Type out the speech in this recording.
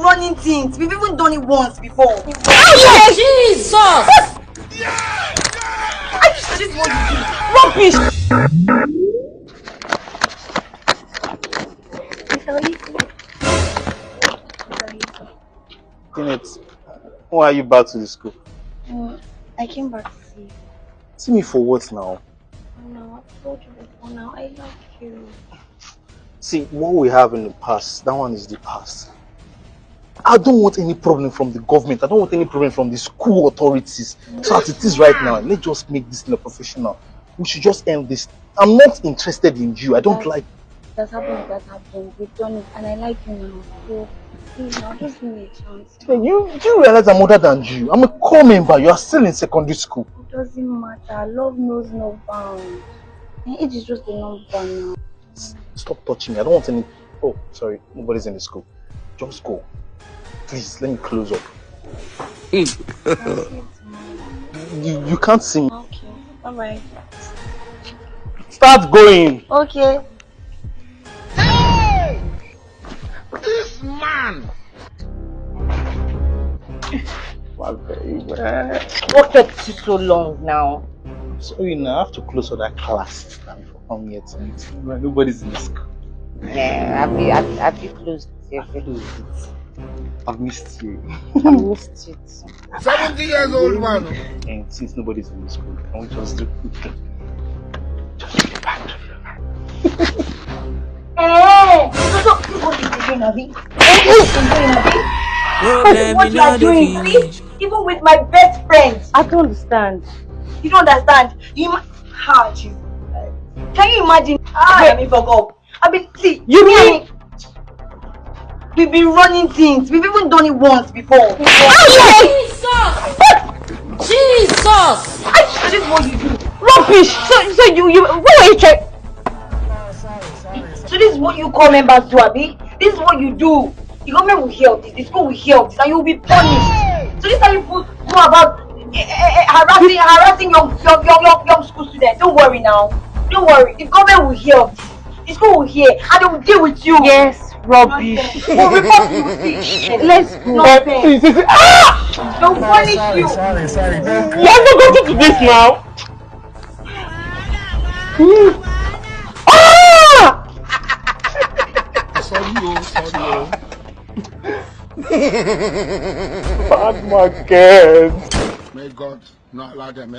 running things. We've even done it once before. Oh yes! Jesus! This is what you do. Rubbish! Janet, why are you back to the school? I came back to see you. See me for what now? No, I told you before now. I love you. See, what we have in the past, that one is the past. I don't want any problem from the government. I don't want any problem from the school authorities. So as it is right now, let's just make this thing professional. We should just end this. I'm not interested in you. I don't like... That's happened. We've done it. And I like you now. So, please now, just give me a chance. Do you realize I'm older than you? I'm a core member. You are still in secondary school. It doesn't matter. Love knows no bounds. My age is just a number now. Stop touching me. I don't want any... Oh, sorry. Nobody's in the school. Just go. Please, let me close up. You can't see me. Okay. Bye-bye. Start going. Okay. Hey! This man! My baby. What kept you so long now? Sorry, now I have to close all that class before I come here to meet you. Nobody's in the school. Yeah, have you closed it? I've missed you. I missed it. 70 years old man. And since nobody's in the school, can we just do just get back to you. Hey! This is what you're doing, Abby. This is what you are doing, please. Even with my best friends. I don't understand. You don't understand? How are you? Can you imagine? I mean, fuck up. I mean, see, you mean we've been running things. We've even done it once before. Jesus! Jesus! This is what you do. Rubbish! So you what are you trying? So this is what you call members do, Abby? This is what you do. The government will hear of this, the school will hear of this, and you will be punished. So this is how you go about harassing young school students. Don't worry now. Don't worry. The government will hear of this. The school will hear, and they will deal with you. Yes, rubbish. We'll report you. Let's go. They'll punish you. Sorry. You're not going to do this now. Sorry. Bad market. May God not allow them.